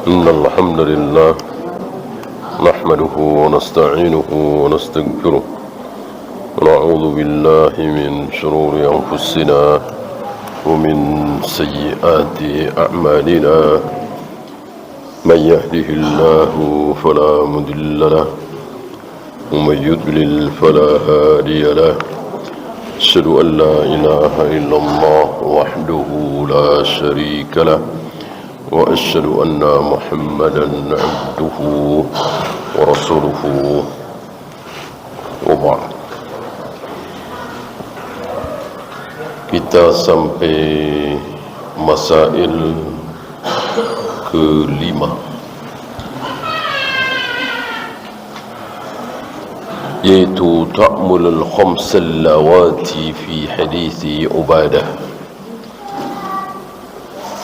إن الحمد لله نحمده ونستعينه ونستغفره ونعوذ بالله من شرور أنفسنا ومن سيئات أعمالنا من يهده الله فلا مضل له ومن يضلل فلا هادي له أشهد أن لا إله إلا الله وحده لا شريك له وأشهد أن محمدا عبده ورسوله وبعد. Kita sampai masail kelima, yaitu ta'mulul khamsal lawati fi hadithi Ubadah.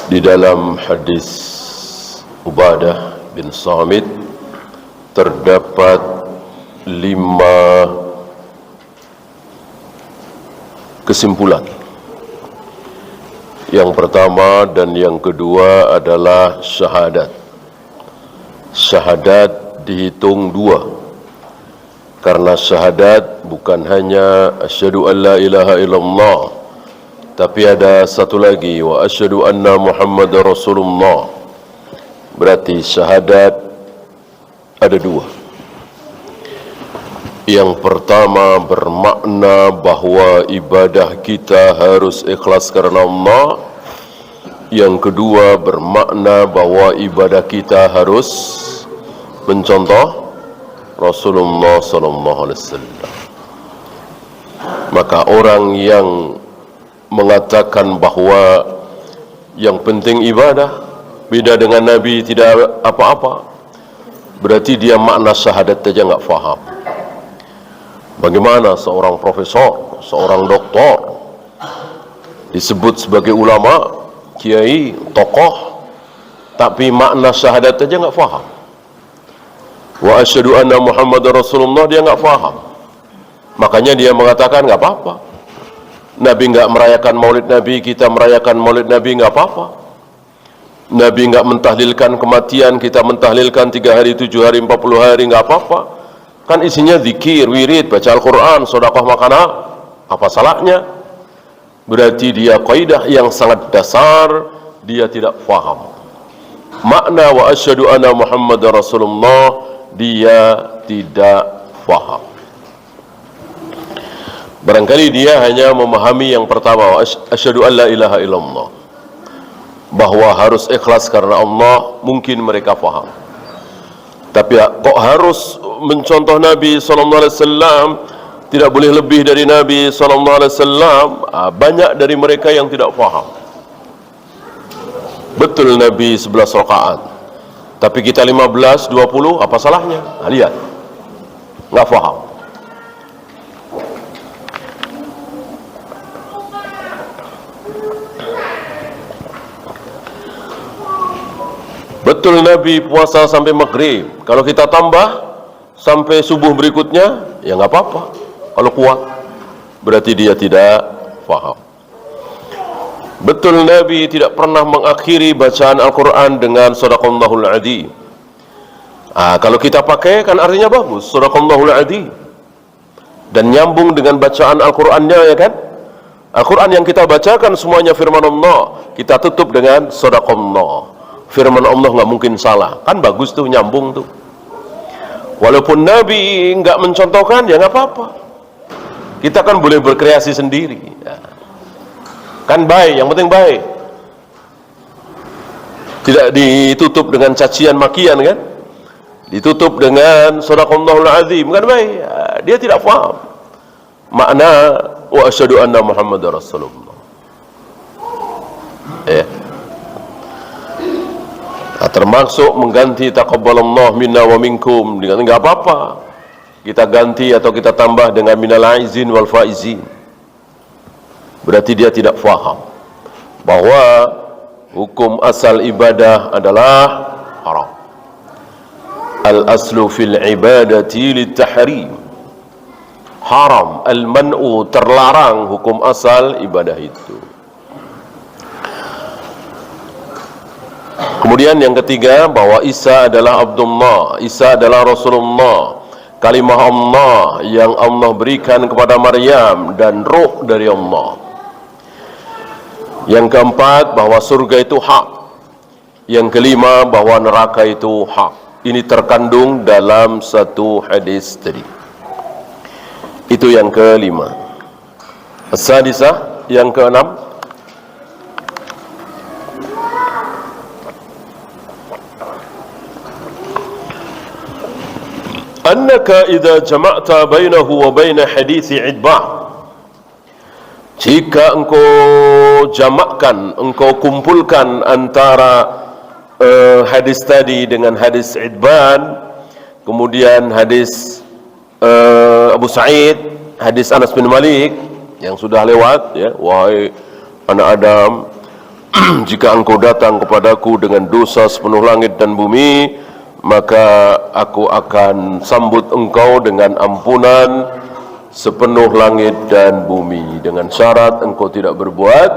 Di dalam hadis Ubadah bin Samit terdapat 5 kesimpulan. Yang pertama dan yang kedua adalah syahadat. Syahadat dihitung 2, karena syahadat bukan hanya asyhadu an la ilaha illallah, tapi ada satu lagi, wa asyhadu anna Muhammadar Rasulullah. Berarti syahadat ada 2. Yang pertama bermakna bahawa ibadah kita harus ikhlas karena Allah. Yang kedua bermakna bahawa ibadah kita harus mencontoh Rasulullah sallallahu alaihi wasallam. Maka orang yang mengatakan bahawa yang penting ibadah, beda dengan Nabi tidak apa-apa, berarti dia makna syahadat saja enggak faham. Bagaimana seorang profesor, seorang doktor disebut sebagai ulama, kiai, tokoh, tapi makna syahadat saja enggak faham. Wa asyhadu anna Muhammadar Rasulullah dia enggak faham. Makanya dia mengatakan enggak apa-apa. Nabi enggak merayakan Maulid Nabi, kita merayakan Maulid Nabi, enggak apa-apa. Nabi enggak mentahlilkan kematian, kita mentahlilkan 3 hari, 7 hari, 40 hari, enggak apa-apa. Kan isinya zikir, wirid, baca Al-Quran, sedekah, makanan. Apa salahnya? Berarti dia kaidah yang sangat dasar, dia tidak faham. Makna wa asyhadu anna Muhammadar Rasulullah dia tidak faham. Barangkali dia hanya memahami yang pertama, asyhadu an la ilaha illallah, bahawa harus ikhlas karena Allah, mungkin mereka faham. Tapi kok harus mencontoh Nabi SAW, tidak boleh lebih dari Nabi SAW. Banyak dari mereka yang tidak faham. Betul Nabi 11 rakaat, tapi kita 15, 20, apa salahnya? Lihat, nggak faham. Betul Nabi puasa sampai maghrib, kalau kita tambah sampai subuh berikutnya, ya nggak apa-apa. Kalau kuat, berarti dia tidak faham. Betul Nabi tidak pernah mengakhiri bacaan Al-Quran dengan Sadaqallahul Adzim. Kalau kita pakai kan artinya bagus, Sadaqallahul Adzim, dan nyambung dengan bacaan Al-Qurannya, ya kan? Al-Quran yang kita bacakan semuanya firman Allah, kita tutup dengan Sadaqallah. Firman Allah nggak mungkin salah, kan bagus tuh, nyambung tuh. Walaupun Nabi nggak mencontohkan, ya nggak apa-apa. Kita kan boleh berkreasi sendiri, ya. Kan baik, yang penting baik. Tidak ditutup dengan cacian makian, kan? Ditutup dengan Sadaqallahul Adzim, kan baik. Ya, dia tidak faham makna wa asyhadu anna Muhammadar Rasulullah. Ya. Termasuk mengganti taqabbalallahu minna wa minkum, dengan enggak apa-apa kita ganti atau kita tambah dengan minal aizin wal faizin. Berarti dia tidak faham bahwa hukum asal ibadah adalah haram. Al aslu fil ibadati lit tahrim. Haram, al man'u, terlarang, hukum asal ibadah itu. Kemudian yang ketiga, bahwa Isa adalah Abdullah, Isa adalah Rasulullah, kalimah Allah yang Allah berikan kepada Maryam dan ruh dari Allah. Yang keempat, bahwa surga itu hak. Yang kelima, bahwa neraka itu hak. Ini terkandung dalam satu hadis tadi. Itu yang kelima. As-sadisah, yang keenam, annaka idza jama'ta bainahu wa baina hadits idbah, jika engkau jamakkan, engkau kumpulkan antara hadis tadi dengan hadis idban, kemudian hadis Abu Sa'id, hadis Anas bin Malik yang sudah lewat, ya, wahai anak Adam, jika engkau datang kepadaku dengan dosa sepenuh langit dan bumi, maka aku akan sambut engkau dengan ampunan sepenuh langit dan bumi, dengan syarat engkau tidak berbuat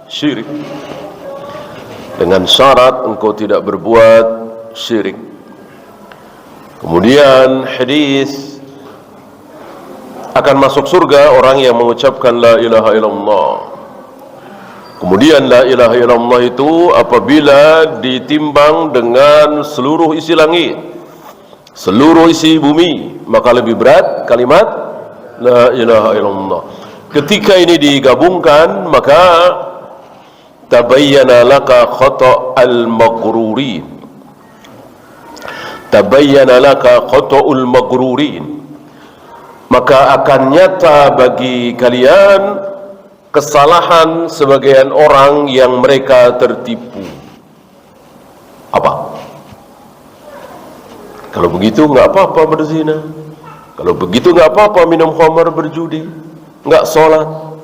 syirik. Dengan syarat engkau tidak berbuat syirik. Kemudian hadis, akan masuk surga orang yang mengucapkan la ilaha illallah. Kemudian la ilaha illallah itu apabila ditimbang dengan seluruh isi langit, seluruh isi bumi, maka lebih berat kalimat la ilaha illallah. Ketika ini digabungkan, maka tabayyana laka khata'al maghrurin. Tabayyana laka khata'ul maghrurin. Maka akan nyata bagi kalian kesalahan sebagian orang yang mereka tertipu. Apa? Kalau begitu nggak apa-apa berzina. Kalau begitu nggak apa-apa minum khamar, berjudi, nggak sholat.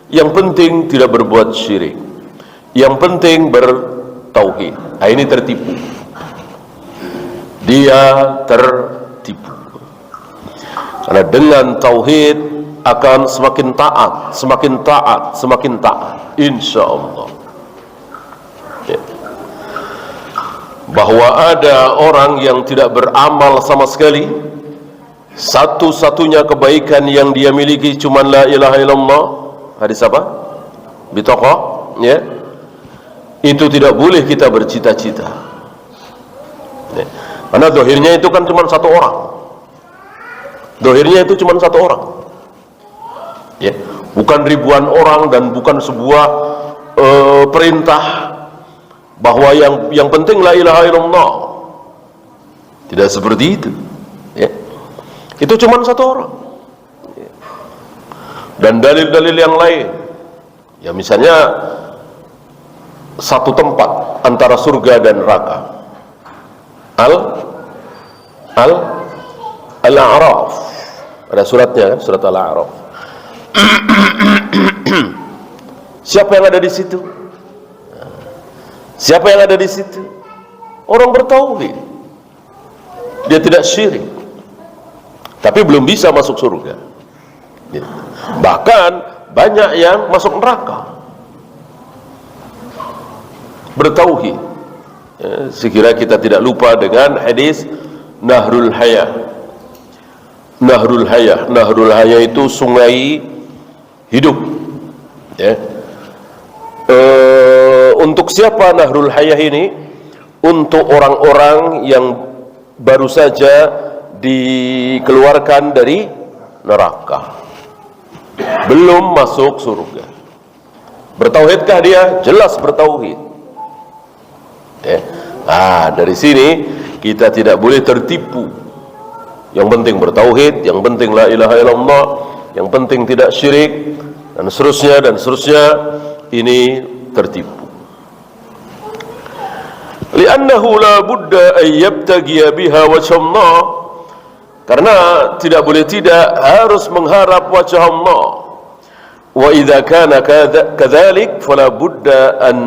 Yang penting tidak berbuat syirik. Yang penting bertauhid. Nah, ini tertipu. Dia tertipu. Karena dengan tauhid akan semakin taat, semakin taat, semakin taat, insya Allah. Ya. Bahwa ada orang yang tidak beramal sama sekali, satu-satunya kebaikan yang dia miliki cuma la ilaha illallah. Hadis apa? Bitaqah, ya. Itu tidak boleh kita bercita-cita. Ya. Karena dohirnya itu kan cuma satu orang. Dohirnya itu cuma satu orang. Ya, bukan ribuan orang dan bukan sebuah perintah bahwa yang penting la ilaha illallah. Tidak seperti itu. Ya. Itu cuma satu orang. Ya. Dan dalil-dalil yang lain, ya misalnya satu tempat antara surga dan neraka. Al-A'raf. Ada suratnya kan, surat Al-A'raf. Siapa yang ada di situ? Siapa yang ada di situ? Orang bertauhid. Dia tidak syirik, tapi belum bisa masuk surga. Bahkan banyak yang masuk neraka bertauhid. Sekira kita tidak lupa dengan hadis Nahrul Hayah. Nahrul Hayah, Nahrul Hayah itu sungai hidup. Ya. Untuk siapa Nahrul Hayah ini? Untuk orang-orang yang baru saja dikeluarkan dari neraka, belum masuk surga. Bertauhidkah dia? Jelas bertauhid. Ya. Dari sini kita tidak boleh tertipu. Yang penting bertauhid, yang penting la ilaha illallah, yang penting tidak syirik, dan seterusnya, ini tertipu. Li'annahu la budda an yabtaghiya biha wajha Allah, karena tidak boleh tidak harus mengharap wajah Allah. Wa idza kana kadzalik fala budda an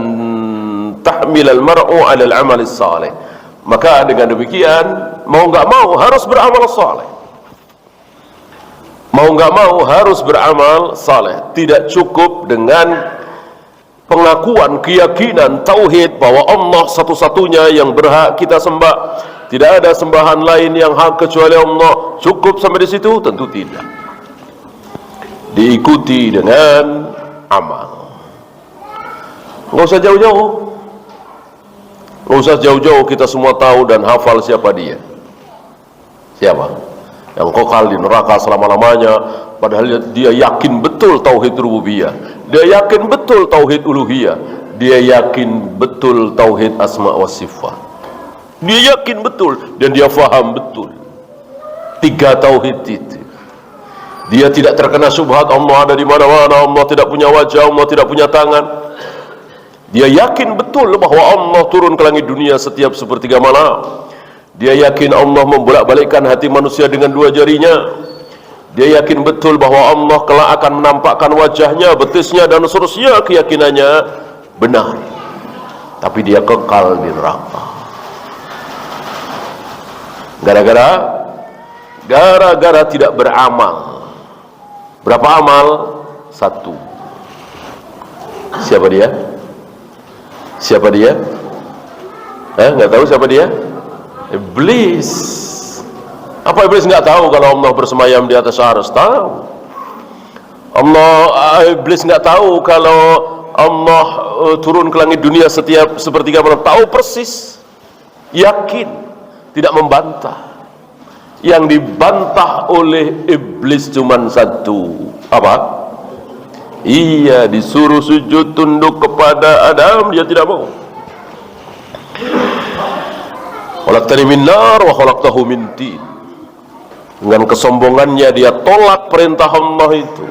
tahmil al-mar'u 'ala al-'amal as-salih. Maka dengan demikian, mau nggak mau harus beramal saleh. Mau nggak mau harus beramal saleh. Tidak cukup dengan pengakuan, keyakinan, tauhid bahwa Allah satu-satunya yang berhak kita sembah, tidak ada sembahan lain yang hak kecuali Allah. Cukup sampai di situ? Tentu tidak. Diikuti dengan amal. Nggak usah jauh-jauh. Nggak usah jauh-jauh, kita semua tahu dan hafal siapa dia. Siapa? Yang kekal di neraka selama-lamanya, padahal dia yakin betul tauhid rububiyah, dia yakin betul tauhid uluhiyah, dia yakin betul tauhid asma wa sifat, dia yakin betul dan dia faham betul 3 tauhid itu. Dia tidak terkena syubhat Allah ada di mana-mana, Allah tidak punya wajah, Allah tidak punya tangan. Dia yakin betul bahwa Allah turun ke langit dunia setiap sepertiga malam. Dia yakin Allah membolak-balikkan hati manusia dengan 2 jarinya. Dia yakin betul bahwa Allah kelak akan menampakkan wajahnya, betisnya dan seterusnya. Keyakinannya benar. Tapi dia kekal di neraka. Gara-gara tidak beramal. Berapa amal? 1. Siapa dia? Siapa dia? Nggak tahu siapa dia? Iblis. Apa iblis nggak tahu kalau Allah bersemayam di atas arsy? Tahu. Iblis nggak tahu kalau Allah turun ke langit dunia setiap sepertiga malam? Tahu persis. Yakin, tidak membantah. Yang dibantah oleh iblis cuman 1. Apa? Iya, disuruh sujud tunduk kepada Adam, dia tidak mau. Khalaqtani min nar wa khalaqtahu min tin. Dengan kesombongannya dia tolak perintah Allah itu.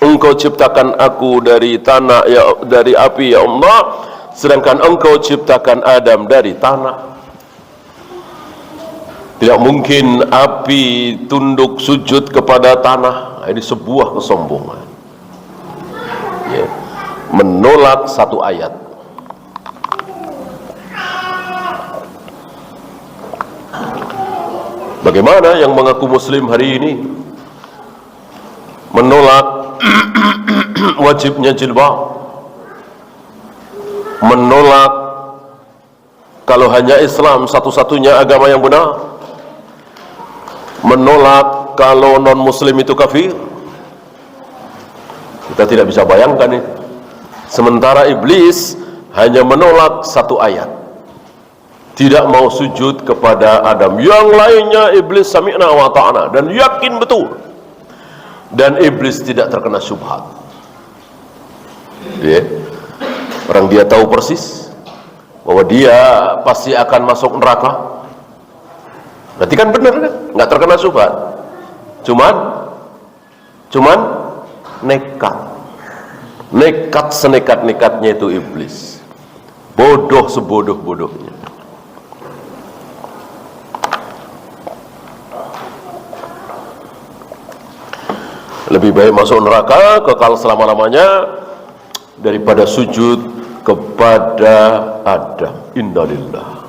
Engkau ciptakan aku dari tanah, ya, dari api ya Allah, sedangkan engkau ciptakan Adam dari tanah. Tidak mungkin api tunduk sujud kepada tanah. Ini sebuah kesombongan. Ya, menolak 1 ayat. Bagaimana yang mengaku muslim hari ini menolak wajibnya jilbab, menolak kalau hanya Islam satu-satunya agama yang benar, menolak kalau non muslim itu kafir? Kita tidak bisa bayangkan itu. Sementara iblis hanya menolak 1 ayat, tidak mau sujud kepada Adam. Yang lainnya iblis sami'na wa ta'ana, dan yakin betul, dan iblis tidak terkena syubhat. Orang dia tahu persis bahwa dia pasti akan masuk neraka. Berarti kan benar kan? Nggak terkena syubhat. Cuman nekat senekat-nekatnya itu iblis, bodoh sebodoh-bodohnya. Lebih baik masuk neraka kekal selama-lamanya daripada sujud kepada Adam. Innalillah.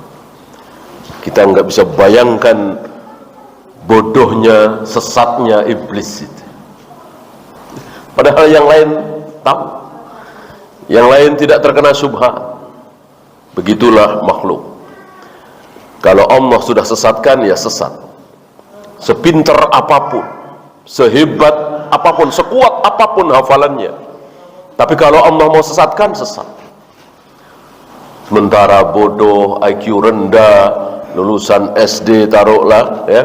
Kita nggak bisa bayangkan bodohnya, sesatnya iblis itu. Padahal yang lain tahu, yang lain tidak terkena syubhat. Begitulah makhluk. Kalau Allah sudah sesatkan, ya sesat. Sepintar apapun, sehebat apapun, sekuat apapun hafalannya, tapi kalau Allah mau sesatkan, sesat. Sementara bodoh, IQ rendah, lulusan SD taruhlah, ya,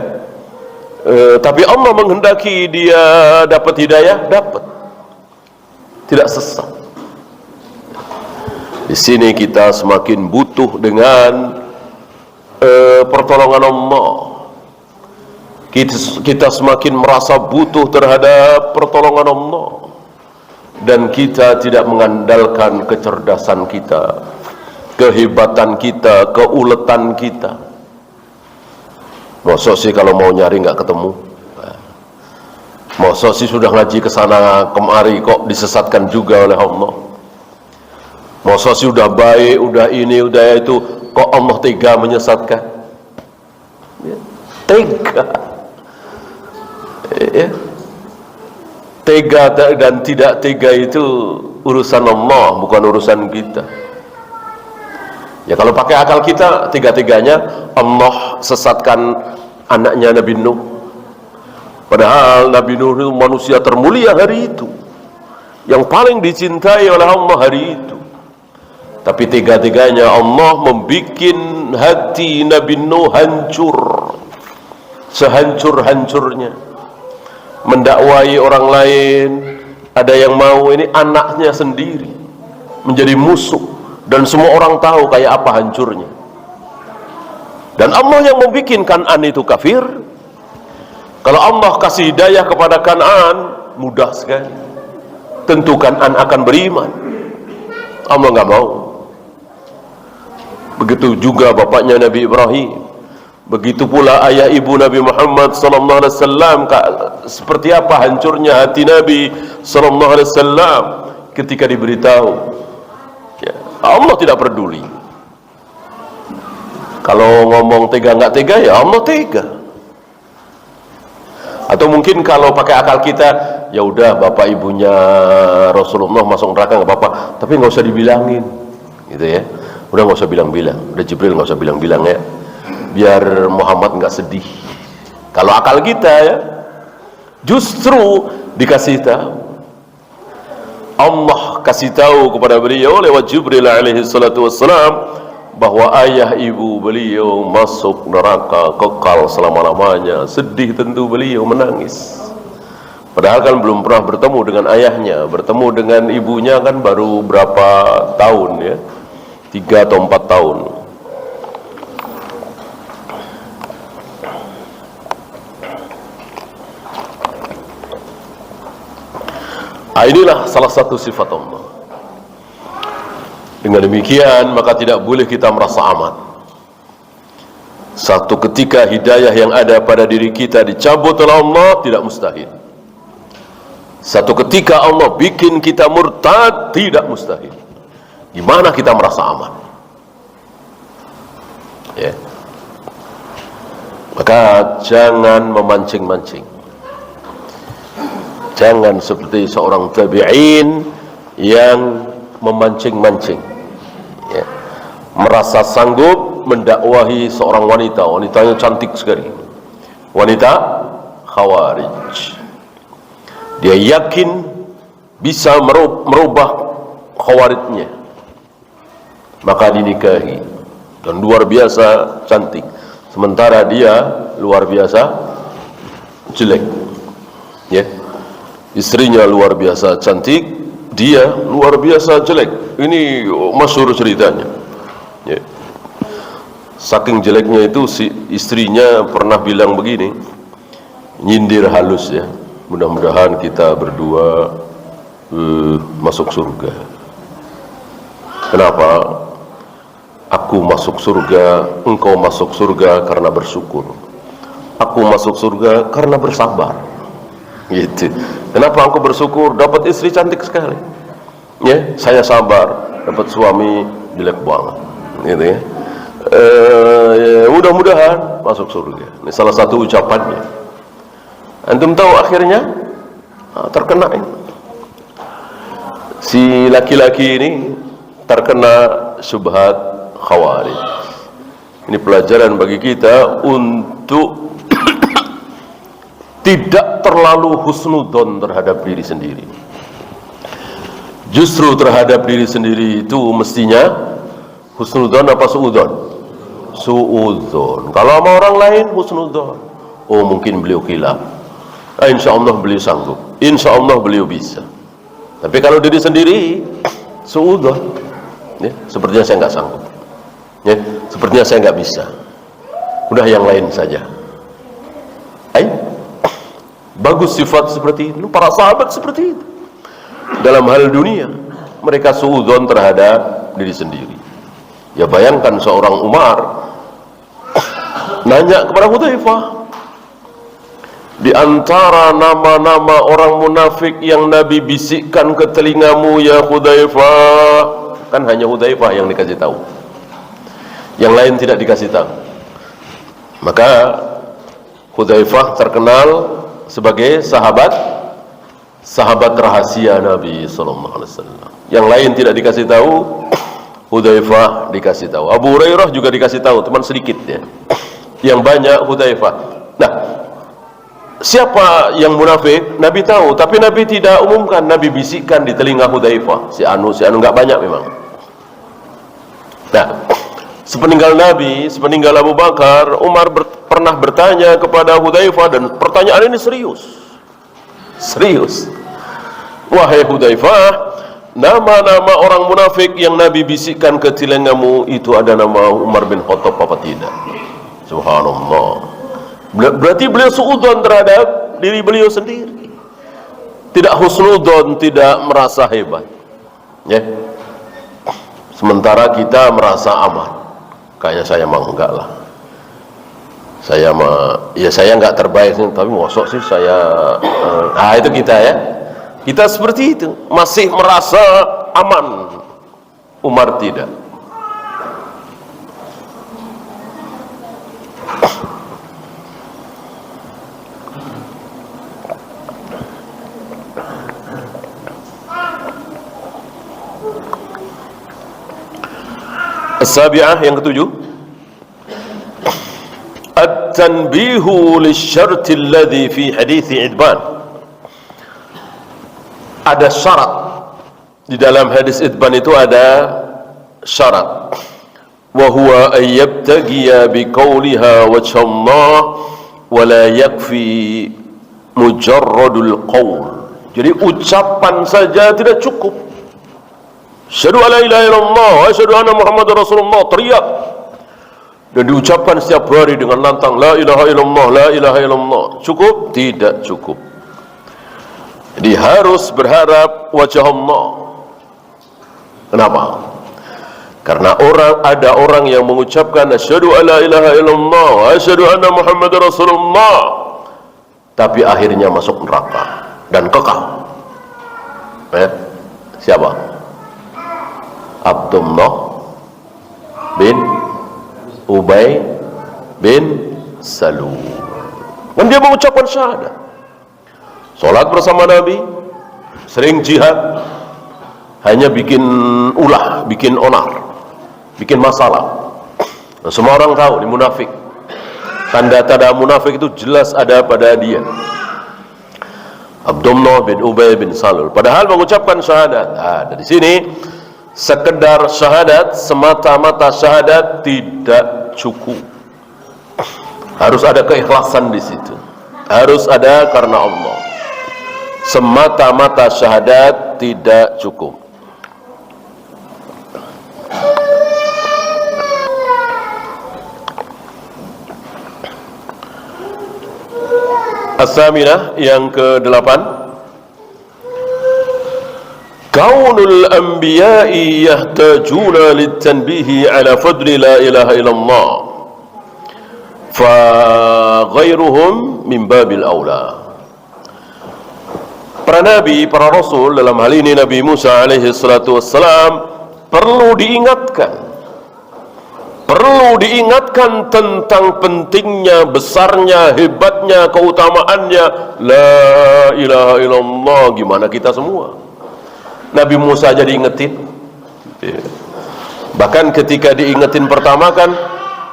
tapi Allah menghendaki dia dapat hidayah, dapat, tidak sesat. Di sini kita semakin butuh dengan pertolongan Allah. Kita semakin merasa butuh terhadap pertolongan Allah, dan kita tidak mengandalkan kecerdasan kita, kehebatan kita, keuletan kita. Masa sih kalau mau nyari nggak ketemu? Masa sih sudah ngaji ke sana kemari kok disesatkan juga oleh Allah? Masa sih udah baik, udah ini, udah itu, kok Allah tega menyesatkan? Tega. Ya. Tega dan tidak tega itu urusan Allah, bukan urusan kita. Ya kalau pakai akal kita, tiga-tiganya Allah sesatkan anaknya Nabi Nuh. Padahal Nabi Nuh itu manusia termulia hari itu, yang paling dicintai oleh Allah hari itu. Tapi tiga-tiganya Allah membuat hati Nabi Nuh hancur, sehancur-hancurnya. Mendakwai orang lain, ada yang mau ini anaknya sendiri menjadi musuh, dan semua orang tahu kayak apa hancurnya. Dan Allah yang membuat Kan'an itu kafir. Kalau Allah kasih hidayah kepada Kan'an, mudah sekali, tentu Kan'an akan beriman. Allah nggak mau. Begitu juga bapaknya Nabi Ibrahim, begitu pula ayah ibu Nabi Muhammad sallallahu alaihi wasallam. Seperti apa hancurnya hati Nabi sallallahu alaihi wasallam ketika diberitahu, ya, Allah tidak peduli. Kalau ngomong tega nggak tega, ya Allah tega. Atau mungkin kalau pakai akal kita, ya udah bapak ibunya Rasulullah masuk neraka nggak apa-apa, tapi nggak usah dibilangin, gitu ya. Udah nggak usah bilang-bilang, udah Jibril nggak usah bilang-bilang ya, biar Muhammad nggak sedih. Kalau akal kita ya, justru dikasih tahu. Allah kasih tahu kepada beliau lewat Jibril alaihi salatu wassalam bahwa ayah ibu beliau masuk neraka kekal selama-lamanya. Sedih tentu beliau, menangis. Padahal kan belum pernah bertemu dengan ayahnya, bertemu dengan ibunya kan baru berapa tahun ya, 3 atau 4 tahun. Inilah salah satu sifat Allah. Dengan demikian maka tidak boleh kita merasa aman. Satu ketika hidayah yang ada pada diri kita dicabut oleh Allah, tidak mustahil. Satu ketika Allah bikin kita murtad, tidak mustahil. Gimana kita merasa aman? Ya. Maka jangan memancing-mancing. Jangan seperti seorang tabi'in yang memancing-mancing, ya, merasa sanggup mendakwahi seorang wanita. Wanitanya cantik sekali, wanita Khawarij. Dia yakin bisa merubah Khawarijnya, maka dinikahi, dan luar biasa cantik, sementara dia luar biasa jelek, ya. Istrinya luar biasa cantik, dia luar biasa jelek. Ini masyhur ceritanya, ya. Saking jeleknya itu si istrinya pernah bilang begini, nyindir halus ya, mudah-mudahan kita berdua masuk surga. Kenapa? Aku masuk surga, engkau masuk surga karena bersyukur. Aku masuk surga karena bersabar. Gitu. Kenapa aku bersyukur dapat istri cantik sekali? Ya, saya sabar dapat suami jelek banget. Gitu ya. Mudah-mudahan masuk surga. Ini salah satu ucapannya. Antum tahu akhirnya terkena ini. Si laki-laki ini terkena syubhat Khawarij. Ini pelajaran bagi kita untuk tidak terlalu husnudzon terhadap diri sendiri. Justru terhadap diri sendiri itu mestinya husnudzon apa suudzon? Suudzon. Kalau sama orang lain husnudzon. Oh mungkin beliau khilaf. Insya Allah beliau sanggup. Insya Allah beliau bisa. Tapi kalau diri sendiri suudzon. Ya, sepertinya saya nggak sanggup. Ya, sepertinya saya nggak bisa. Udah yang lain saja. Bagus sifat seperti itu. Para sahabat seperti itu. Dalam hal dunia, mereka suudzon terhadap diri sendiri. Ya bayangkan seorang Umar nanya kepada Hudzaifah, di antara nama-nama orang munafik yang Nabi bisikkan ke telingamu ya Hudzaifah, kan hanya Hudzaifah yang dikasih tahu, yang lain tidak dikasih tahu. Maka Hudzaifah terkenal sebagai sahabat sahabat rahasia Nabi sallallahu alaihi wasallam. Yang lain tidak dikasih tahu, Hudzaifah dikasih tahu. Abu Hurairah juga dikasih tahu, teman sedikit ya. Yang banyak Hudzaifah. Nah, siapa yang munafik? Nabi tahu, tapi Nabi tidak umumkan. Nabi bisikkan di telinga Hudzaifah. Si anu enggak banyak memang. Nah, sepeninggal Nabi, sepeninggal Abu Bakar, Umar pernah bertanya kepada Hudzaifah, dan pertanyaan ini serius. Serius. Wahai Hudzaifah, nama-nama orang munafik yang Nabi bisikkan ke telingamu itu ada nama Umar bin Khattab apa tidak? Subhanallah. Berarti beliau suudzon terhadap diri beliau sendiri. Tidak husnudzon, tidak merasa hebat. Ya. Sementara kita merasa aman. Kayaknya saya mah enggak lah. Saya mah, ya saya enggak terbaik sih, tapi mosok sih saya itu kita ya. Kita seperti itu, masih merasa aman. Umar tidak. As-sabi'ah, yang ketujuh, at-tanbihu lisyarti alladhi fi hadithi Idban. Ada syarat di dalam hadis Idban, itu ada syarat, wa huwa an yabtaghiya bi qawliha wajha Allah wa la yakfi mujarradul qawl. Jadi ucapan saja tidak cukup. Asyhadu an la ilaha illallah wa asyhadu anna Muhammadar Rasulullah, teriak dan diucapkan setiap hari dengan lantang, la ilaha illallah, la ilaha illallah. Cukup? Tidak cukup. Jadi harus berharap wajah Allah. Kenapa? Karena ada orang yang mengucapkan asyhadu an la ilaha illallah wa asyhadu anna Muhammadar Rasulullah, tapi akhirnya masuk neraka dan kekal. Siapa? Abdullah bin Ubay bin Salul. Dan dia mengucapkan syahadat, sholat bersama Nabi, sering jihad, hanya bikin ulah, bikin onar, bikin masalah. Dan semua orang tahu ini munafik. Tanda-tanda munafik itu jelas ada pada dia. Abdullah bin Ubay bin Salul padahal mengucapkan syahadat. Dari sini sekedar syahadat, semata-mata syahadat tidak cukup. Harus ada keikhlasan di situ. Harus ada karena Allah. Semata-mata syahadat tidak cukup. As-saminah, yang ke-8, kaunul anbiya'i yahtajuna litanbihi ala fadli la ilaha illallah fa ghairuhum min babil aula. Para nabi, para rasul, dalam hal ini Nabi Musa alaihi salatu wassalam, perlu diingatkan tentang pentingnya, besarnya, hebatnya, keutamaannya la ilaha illallah. Gimana kita semua? Nabi Musa aja diingetin. Bahkan ketika diingetin pertama kan,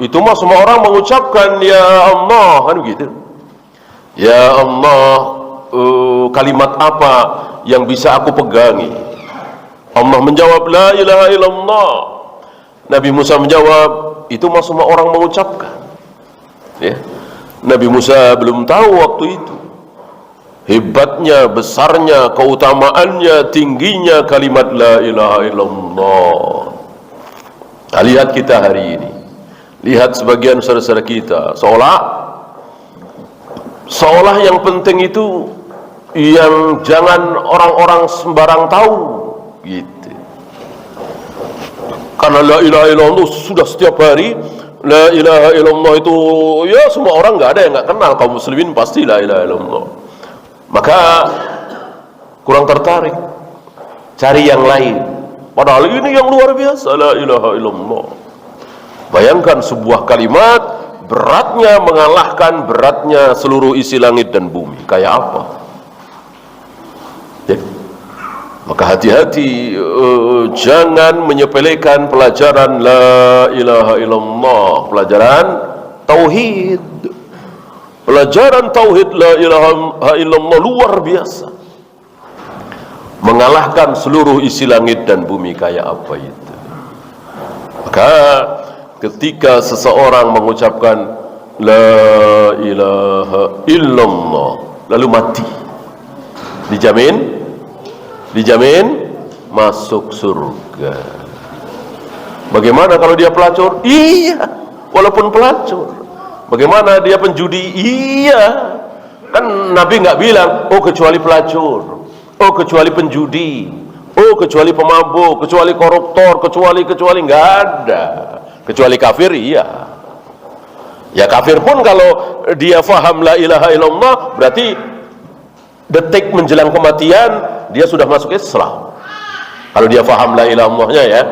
itu mah semua orang mengucapkan ya Allah, kan begitu. Ya Allah, kalimat apa yang bisa aku pegangi? Allah menjawab la ilaha illallah. Nabi Musa menjawab, itu mah semua orang mengucapkan. Ya. Nabi Musa belum tahu waktu itu hebatnya, besarnya, keutamaannya, tingginya kalimat la ilaha illallah. Nah, lihat kita hari ini, lihat sebagian saudara-saudara kita, seolah yang penting itu yang jangan orang-orang sembarang tahu gitu. Karena la ilaha illallah sudah setiap hari, la ilaha illallah itu ya semua orang, nggak ada yang nggak kenal. Kaum muslimin pasti la ilaha illallah. Maka kurang tertarik, cari yang lain. Padahal ini yang luar biasa, la ilaha illallah. Bayangkan sebuah kalimat beratnya mengalahkan beratnya seluruh isi langit dan bumi. Kayak apa? Maka hati-hati, jangan menyepelekan pelajaran la ilaha illallah, pelajaran tauhid. Pelajaran tauhid la ilaha illallah luar biasa, mengalahkan seluruh isi langit dan bumi. Kayak apa itu? Maka ketika seseorang mengucapkan la ilaha illallah lalu mati, dijamin masuk surga. Bagaimana kalau dia pelacur? Iya, walaupun pelacur. Bagaimana dia penjudi? Iya, kan Nabi nggak bilang oh kecuali pelacur, oh kecuali penjudi, oh kecuali pemabuk, kecuali koruptor, kecuali nggak ada. Kecuali kafir, iya. Ya kafir pun kalau dia faham la ilaha illallah, berarti detik menjelang kematian dia sudah masuk Islam. Kalau dia faham la ilaha illallahnya, ya,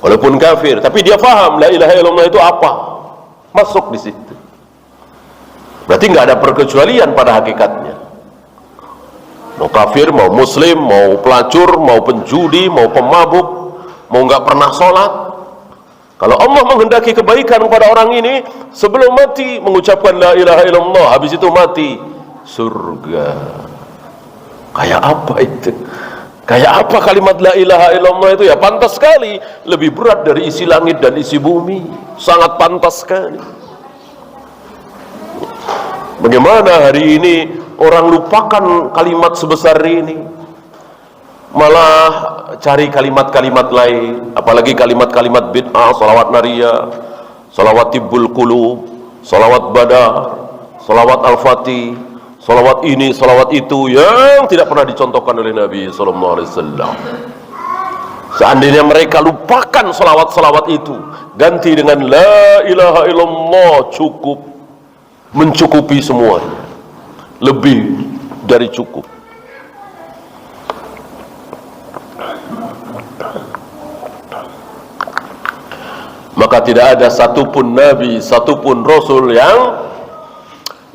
walaupun kafir, tapi dia faham la ilaha illallah itu apa, masuk di situ. Berarti nggak ada perkecualian pada hakikatnya. Mau kafir, mau muslim, mau pelacur, mau penjudi, mau pemabuk, mau nggak pernah sholat, kalau Allah menghendaki kebaikan kepada orang ini, sebelum mati mengucapkan la ilaha illallah, habis itu mati, surga. Kayak apa itu? Kayak apa kalimat la ilaha illallah itu? Ya pantas sekali, lebih berat dari isi langit dan isi bumi. Sangat pantas sekali. Bagaimana hari ini orang lupakan kalimat sebesar ini, malah cari kalimat-kalimat lain, apalagi kalimat-kalimat bid'ah, salawat nariyah, salawat tibbul qulub, salawat badar, salawat al-fatih, salawat ini, salawat itu, yang tidak pernah dicontohkan oleh Nabi SAW. Seandainya mereka lupakan salawat-salawat itu, ganti dengan la ilaha illallah, cukup, mencukupi semuanya, lebih dari cukup. Maka tidak ada satupun nabi, satupun rasul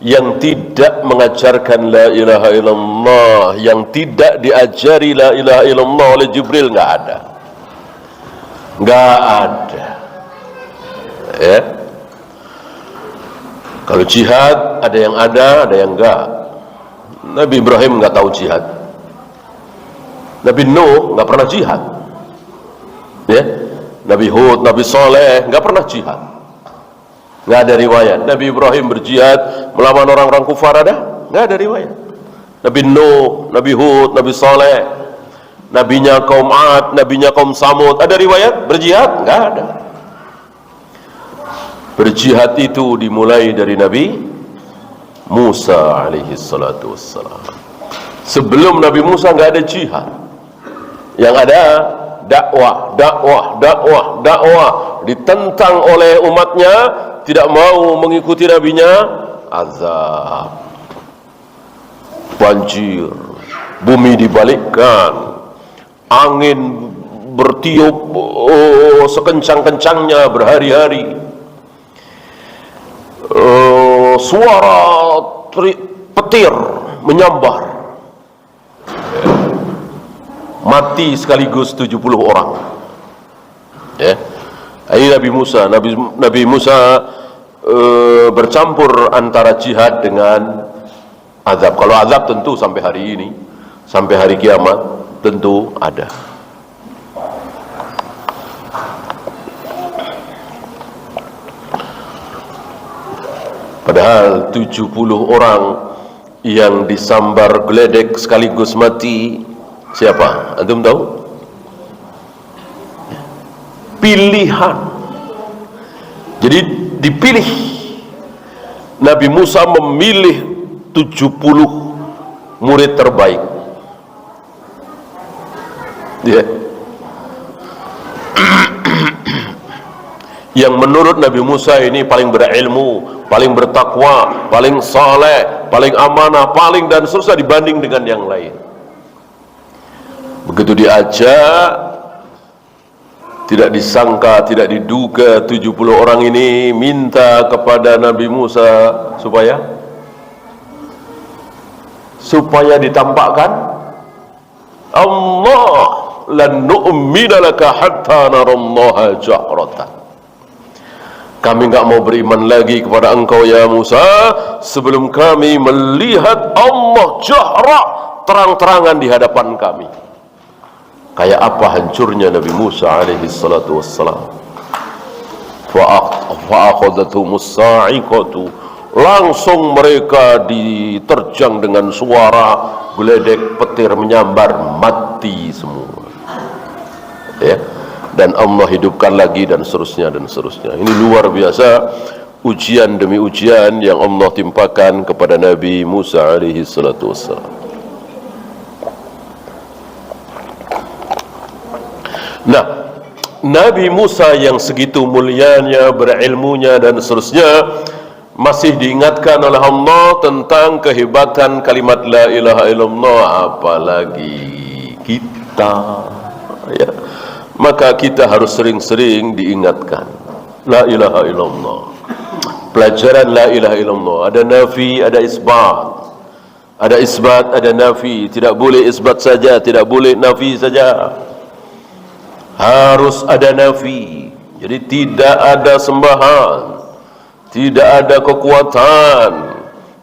yang tidak mengajarkan la ilaha illallah, yang tidak diajari la ilaha illallah oleh Jibril. Nggak ada, ya. Kalau jihad ada yang enggak. Nabi Ibrahim nggak tahu jihad, Nabi Nuh nggak pernah jihad, ya. Nabi Hud, Nabi Saleh nggak pernah jihad, nggak ada riwayat. Nabi Ibrahim berjihad melawan orang-orang kufar, ada? Nggak ada riwayat. Nabi Nuh, Nabi Hud, Nabi Saleh, nabinya kaum Ad, nabinya kaum Samud, ada riwayat berjihad? Nggak ada. Berjihad itu dimulai dari Nabi Musa alaihi salatu wassalam. Sebelum Nabi Musa nggak ada jihad, yang ada dakwah, ditentang oleh umatnya, tidak mau mengikuti nabinya, azab, banjir, bumi dibalikkan, angin bertiup sekencang-kencangnya berhari-hari, suara petir menyambar, mati sekaligus 70 orang, ya. Ini Nabi Musa bercampur antara jihad dengan azab. Kalau azab tentu sampai hari ini, sampai hari kiamat tentu ada. Padahal 70 orang yang disambar geledek sekaligus mati, siapa? Antum tahu? Pilihan. Jadi dipilih. Nabi Musa memilih 70 murid terbaik, ya. Yang menurut Nabi Musa ini paling berilmu, paling bertakwa, paling saleh, paling amanah, paling dan seterusnya dibanding dengan yang lain. Begitu diajak, tidak disangka, tidak diduga 70 orang ini minta kepada Nabi Musa supaya ditampakkan Allah, lan nu'mina laka hatta narallaha jahratan. Kami enggak mau beriman lagi kepada engkau ya Musa sebelum kami melihat Allah jahra, terang-terangan di hadapan kami. Kayak apa hancurnya Nabi Musa alaihi salatu wassalam. Fa'akhadhatuhumus sa'iqatu, langsung mereka diterjang dengan suara geledek petir menyambar, mati semua. Ya. Dan Allah hidupkan lagi dan seterusnya dan seterusnya. Ini luar biasa ujian demi ujian yang Allah timpakan kepada Nabi Musa alaihi salatu wassalam. Nah, Nabi Musa yang segitu mulianya, berilmunya dan seterusnya, masih diingatkan oleh Allah tentang kehebatan kalimat la ilaha illallah, apalagi kita, ya. Maka kita harus sering-sering diingatkan la ilaha illallah. Pelajaran la ilaha illallah ada nafi, ada isbat. Ada isbat, ada nafi. Tidak boleh isbat saja, tidak boleh nafi saja. Harus ada nafi. Jadi tidak ada sembahan, tidak ada kekuatan,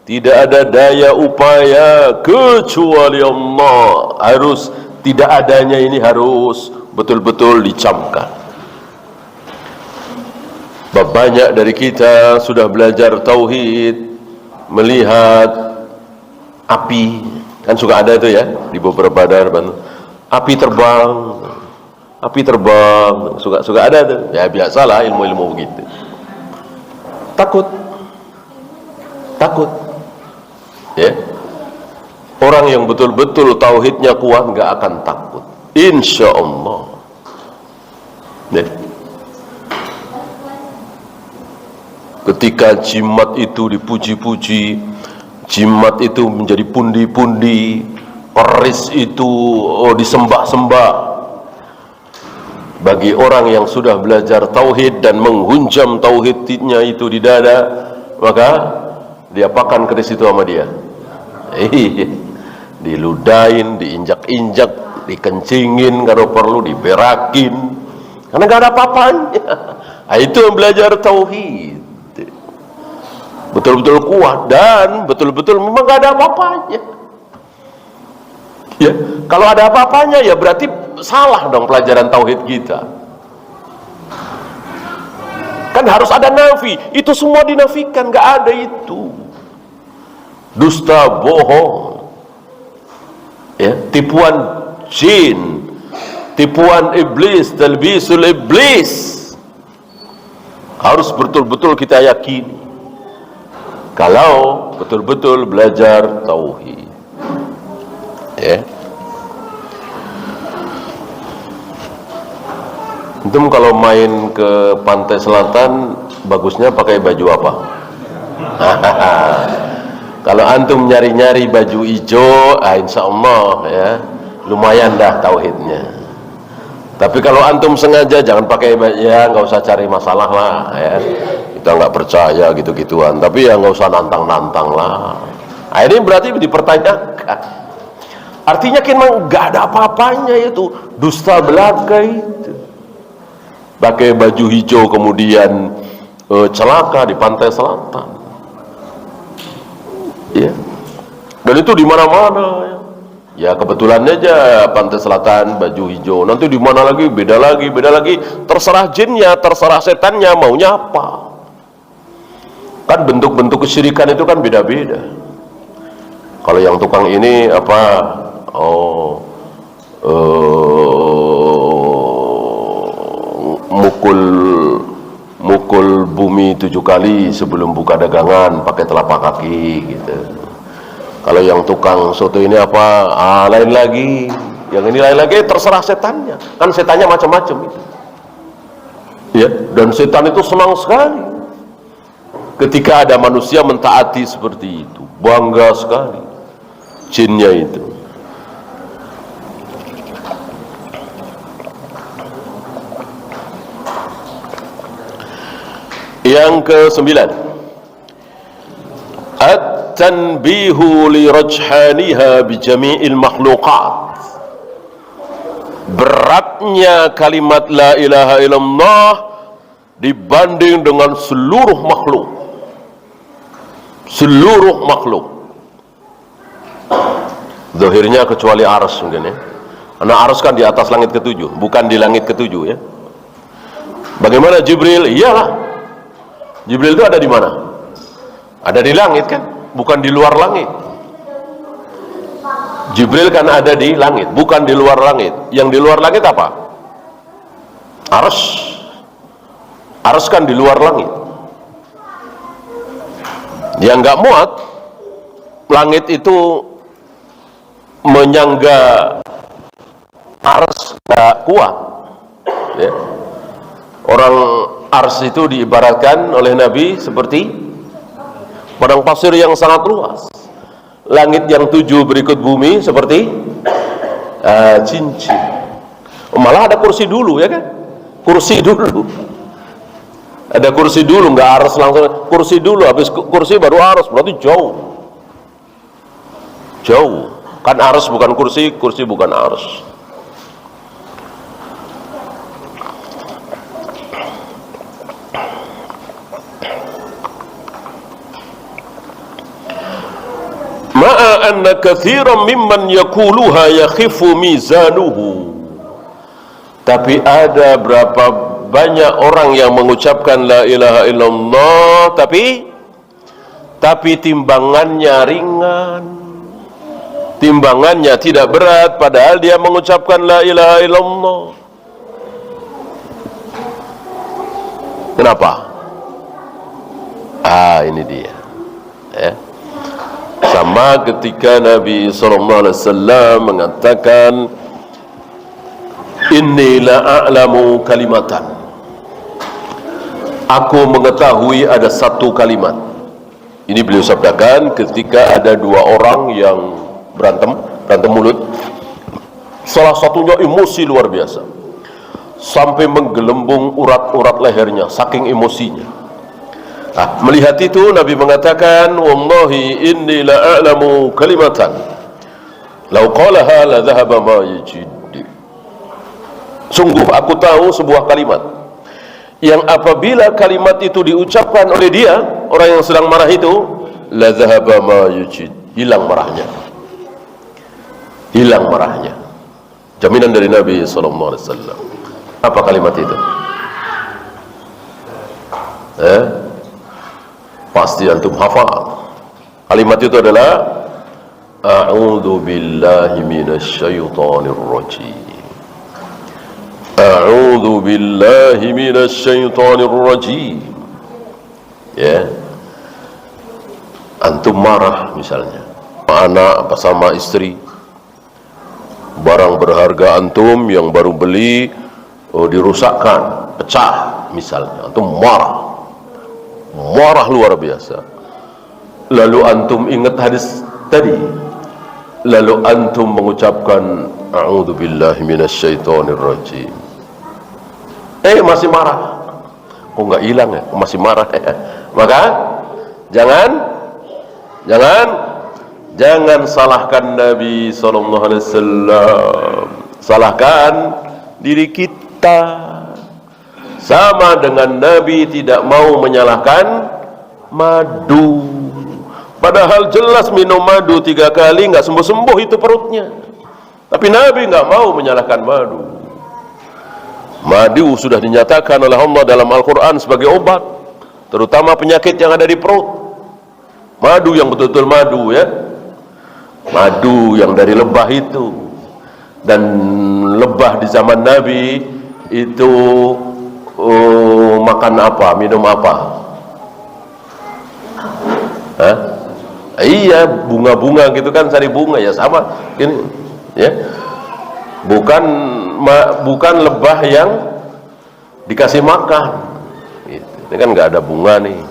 tidak ada daya upaya kecuali Allah. Harus, tidak adanya ini harus betul-betul dicamkan. Banyak dari kita sudah belajar tauhid, melihat api, kan suka ada itu ya di beberapa daerah, api terbang, suka ada tuh. Ya biasalah ilmu-ilmu begitu. Takut, ya. Orang yang betul-betul tauhidnya kuat nggak akan takut, insya Allah. Ya. Ketika jimat itu dipuji-puji, jimat itu menjadi pundi-pundi, keris itu disembah-sembah, bagi orang yang sudah belajar tauhid dan menghunjam tauhidnya itu di dada, maka diapakan keris itu sama dia? Diludahin, diinjak-injak, dikencingin, kalau perlu diberakin, karena gak ada apa-apanya. Nah, itu yang belajar tauhid, betul-betul kuat dan betul-betul memang gak ada apa-apanya. Ya, kalau ada apa-apanya ya berarti salah dong pelajaran tauhid kita. Kan harus ada nafi, itu semua dinafikan, gak ada itu. Dusta, bohong, ya, tipuan jin, tipuan iblis, talbisul iblis, harus betul-betul kita yakini kalau betul-betul belajar tauhid, ya. Antum kalau main ke pantai selatan bagusnya pakai baju apa? Kalau antum nyari-nyari baju hijau, insya Allah ya lumayan dah tauhidnya. Tapi kalau antum sengaja jangan pakai, ya nggak usah cari masalah lah ya. Kita nggak percaya gitu-gituan. Tapi ya nggak usah nantang-nantang lah. Nah, ini berarti dipertanyakan. Artinya kan nggak ada apa-apanya itu, dusta belaka itu. Pakai baju hijau kemudian celaka di pantai selatan, ya. Dan itu di mana-mana ya. Ya kebetulan aja pantai selatan baju hijau, nanti di mana lagi beda lagi, terserah jinnya, terserah setannya maunya apa. Kan bentuk-bentuk kesyirikan itu kan beda-beda. Kalau yang tukang ini apa, mukul bumi 7 kali sebelum buka dagangan pakai telapak kaki gitu. Kalau yang tukang soto ini apa, lain lagi, yang ini lain lagi, terserah setannya. Kan setannya macam-macam itu, ya. Dan setan itu senang sekali ketika ada manusia mentaati seperti itu, bangga sekali jinnya itu. Yang ke-9, at-tanbihu li rajhaniha bi jami'il makhluqat. beratnya kalimat la ilaha illallah dibanding dengan seluruh makhluk. Seluruh makhluk. Zahirnya kecuali arsy mungkin ya. Karena arsy kan di atas langit ketujuh, bukan di langit ketujuh ya. Bagaimana Jibril? Iyalah. Jibril itu ada di mana? Ada di langit kan, bukan di luar langit. Jibril kan ada di langit, bukan di luar langit. Yang di luar langit apa? Arsy. Arsy kan di luar langit. Yang nggak muat, langit itu menyangga arsy nggak kuat. Ya. Orang arsy itu diibaratkan oleh Nabi seperti padang pasir yang sangat luas. Langit yang 7 berikut bumi seperti cincin. Malah ada kursi dulu ya kan? Kursi dulu. Ada kursi dulu, nggak arsy langsung. Kursi dulu, habis kursi baru arsy, berarti jauh. Jauh. Kan arsy bukan kursi, kursi bukan arsy. Ma'a anna katsiran mimman yaquluha yakhifu mizanuhu. Tapi ada berapa banyak orang yang mengucapkan la ilaha illallah tapi timbangannya ringan. Timbangannya tidak berat padahal dia mengucapkan la ilaha illallah. Kenapa? Ini dia. Ya. Sama ketika Nabi SAW mengatakan inni la a'lamu kalimatan, aku mengetahui ada satu kalimat. Ini beliau sabdakan ketika ada dua orang yang berantem mulut. Salah satunya emosi luar biasa sampai menggelembung urat-urat lehernya saking emosinya. Melihat itu Nabi mengatakan wallahi inni la a'lamu kalimatan law qalaha la dhahaba ma yajid. Sungguh aku tahu sebuah kalimat yang apabila kalimat itu diucapkan oleh dia, orang yang sedang marah itu, la dhahaba ma yajid, hilang marahnya. Hilang marahnya. Jaminan dari Nabi SAW. Apa kalimat itu? Pasti antum hafal. Kalimat itu adalah a'udzu billahi minasyaitonir rajim. A'udzu billahi minasyaitonir rajim. Ya. Antum marah misalnya, anak apa sama istri, barang berharga antum yang baru beli dirusakkan, pecah misalnya, antum marah luar biasa. Lalu antum ingat hadis tadi, lalu antum mengucapkan a'udzu billahi minasyaitonir rajim. Masih marah. Kok nggak hilang ya? Masih marah ya? Maka jangan salahkan Nabi SAW, salahkan diri kita. Sama dengan Nabi tidak mau menyalahkan madu, padahal jelas minum madu 3 kali nggak sembuh-sembuh itu perutnya, tapi Nabi nggak mau menyalahkan madu. Madu sudah dinyatakan oleh Allah dalam Al-Quran sebagai obat, terutama penyakit yang ada di perut. Madu yang betul-betul madu ya, madu yang dari lebah itu. Dan lebah di zaman Nabi itu makan apa, minum apa? Iya, bunga-bunga gitu kan, cari bunga ya sama ini ya. Bukan lebah yang dikasih makan gitu. Ini kan nggak ada bunga nih,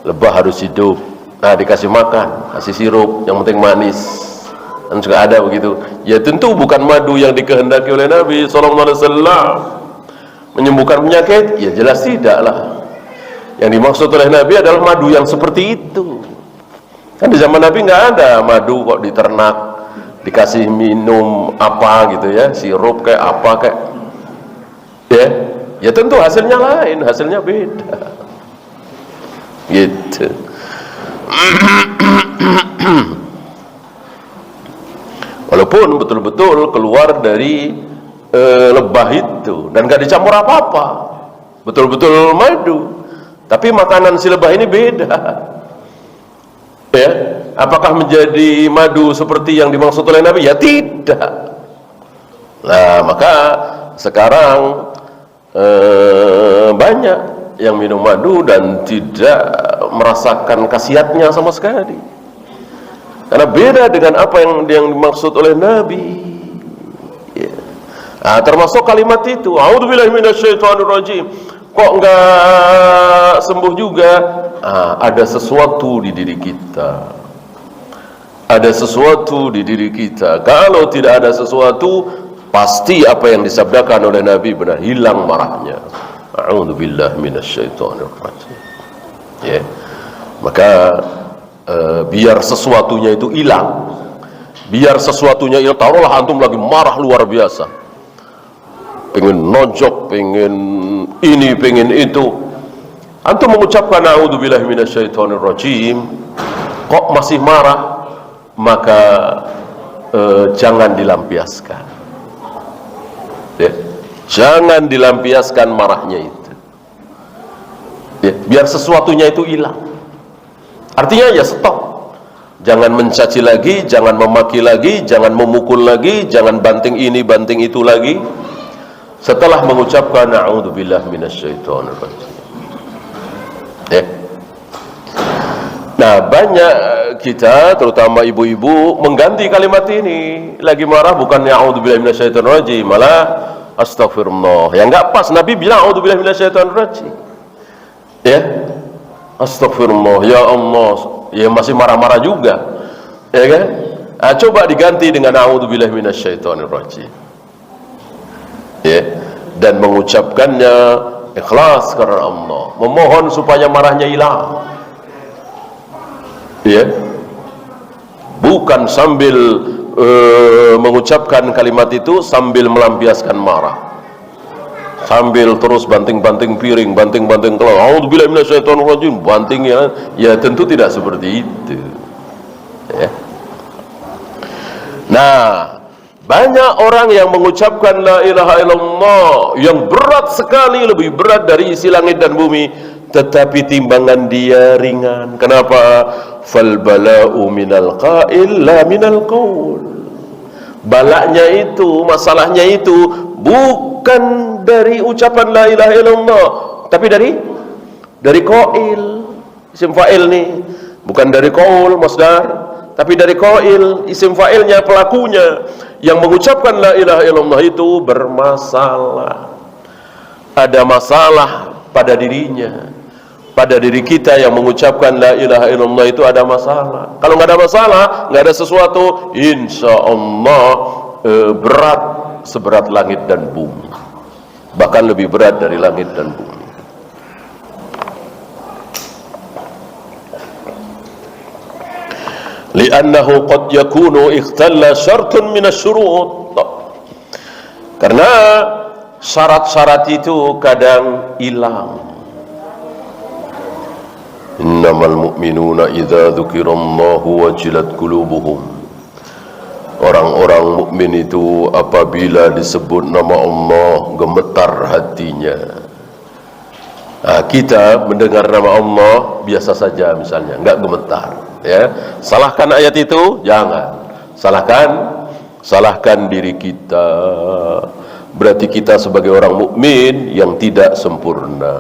lebah harus hidup, dikasih makan, kasih sirup, yang penting manis, kan juga ada begitu ya. Tentu bukan madu yang dikehendaki oleh Nabi SAW menyembuhkan penyakit, ya jelas tidak lah. Yang dimaksud oleh Nabi adalah madu yang seperti itu. Kan di zaman Nabi nggak ada madu kok diternak, dikasih minum apa gitu ya, sirup kayak apa kayak ya tentu hasilnya lain, hasilnya beda gitu. Walaupun betul-betul keluar dari lebah itu dan gak dicampur apa-apa, betul-betul madu, tapi makanan si lebah ini beda ya. Apakah menjadi madu seperti yang dimaksud oleh Nabi? Ya tidak. Nah maka sekarang banyak yang minum madu dan tidak merasakan khasiatnya sama sekali, karena beda dengan apa yang dimaksud oleh Nabi ya. Nah, termasuk kalimat itu, a'udzubillahi minasyaitonirrajim, kok enggak sembuh juga? Ada sesuatu di diri kita, ada sesuatu di diri kita. Kalau tidak ada sesuatu, pasti apa yang disabdakan oleh Nabi benar, hilang marahnya. A'udzubillahi minasyaitonirrajim ya. Maka biar sesuatunya itu hilang, biar sesuatunya hilang. Taruhlah antum lagi marah luar biasa, pengen nojok, pengen ini, pengen itu, antum mengucapkan a'udzubillahi minasyaitonirrajim, kok masih marah, maka jangan dilampiaskan ya. Jangan dilampiaskan marahnya itu ya, biar sesuatunya itu hilang. Artinya ya stop, jangan mencaci lagi, jangan memaki lagi, jangan memukul lagi, jangan banting ini banting itu lagi setelah mengucapkan a'udzubillahi minasyaitonirrajim ya. Nah banyak kita, terutama ibu-ibu, mengganti kalimat ini. Lagi marah bukannya a'udzubillahi minasyaitonirrajim, malah astagfirullah. Yang enggak pas, Nabi bilang a'udzubillahi minasyaitonirrajim ya, astagfirullah, ya Allah, ya masih marah-marah juga ya kan. Coba diganti dengan a'udzubillahi minasyaitonirrajim ya, dan mengucapkannya ikhlas karena Allah, memohon supaya marahnya hilang ya, bukan sambil mengucapkan kalimat itu sambil melampiaskan marah, sambil terus banting-banting piring, banting-banting telur, a'udzubillahi minasyaitonirrajim, banting ya tentu tidak seperti itu ya. Nah banyak orang yang mengucapkan la ilaha illallah yang berat sekali, lebih berat dari isi langit dan bumi, tetapi timbangan dia ringan. Kenapa? Fal bala'u minal qail la minal qaul. Balaknya itu, masalahnya itu bukan dari ucapan la ilaha illallah, tapi dari qail, isim fa'il nih, bukan dari qaul masdar, tapi dari qail, isim fa'ilnya, pelakunya yang mengucapkan la ilaha illallah itu bermasalah. Ada masalah pada dirinya, pada diri kita yang mengucapkan la ilaha illallah itu ada masalah. Kalau nggak ada masalah, nggak ada sesuatu, insya Allah berat seberat langit dan bumi, bahkan lebih berat dari langit dan bumi. Li'annahu qad yakunu ikhtalla syartun min asy-syurut, karena syarat-syarat itu kadang hilang. Innamal mu'minuna idza dzukirallahu wajilat qulubuhum. Orang-orang mukmin itu apabila disebut nama Allah gemetar hatinya. Nah, kita mendengar nama Allah biasa saja misalnya, enggak gemetar ya. Salahkan ayat itu? Jangan. Salahkan diri kita. Berarti kita sebagai orang mukmin yang tidak sempurna,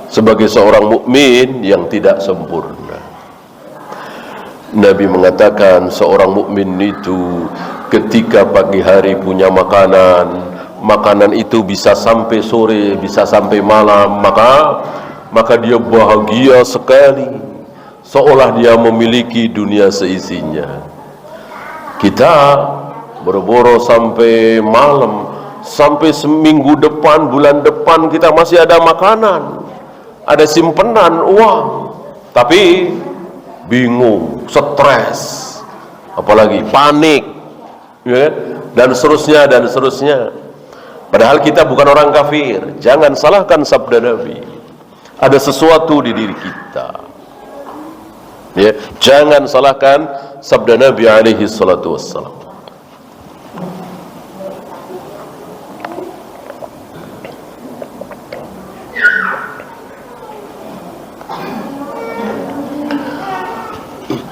sebagai seorang mukmin yang tidak sempurna. Nabi mengatakan seorang mukmin itu ketika pagi hari punya makanan itu bisa sampai sore, bisa sampai malam, maka dia bahagia sekali, seolah dia memiliki dunia seisinya. Kita boro-boro sampai malam, sampai seminggu depan, bulan depan kita masih ada makanan, ada simpenan uang, tapi bingung, stres apalagi panik, ya kan? Dan seterusnya dan seterusnya. Padahal kita bukan orang kafir. Jangan salahkan sabda Nabi. Ada sesuatu di diri kita. Ya, jangan salahkan sabda Nabi alaihi salatu wassalam.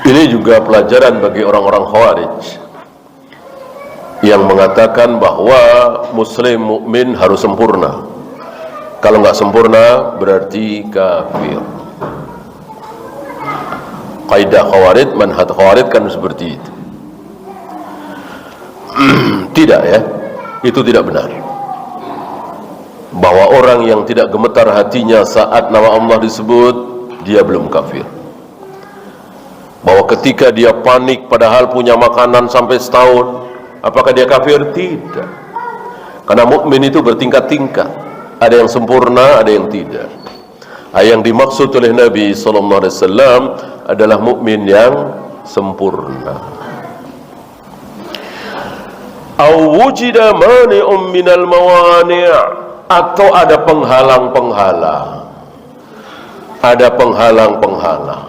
Ini juga pelajaran bagi orang-orang Khawarij yang mengatakan bahwa Muslim mukmin harus sempurna. Kalau nggak sempurna berarti kafir. Kaidah Khawarij, manhaj Khawarij kan seperti itu. Tidak ya, itu tidak benar. Bahwa orang yang tidak gemetar hatinya saat nama Allah disebut, dia belum kafir. Bahwa ketika dia panik padahal punya makanan sampai setahun, apakah dia kafir? Tidak. Karena mukmin itu bertingkat-tingkat. Ada yang sempurna, ada yang tidak. Yang dimaksud oleh Nabi SAW adalah mukmin yang sempurna. Aw wujida mani'un minal mawani', atau ada penghalang-penghalang. Ada penghalang-penghalang.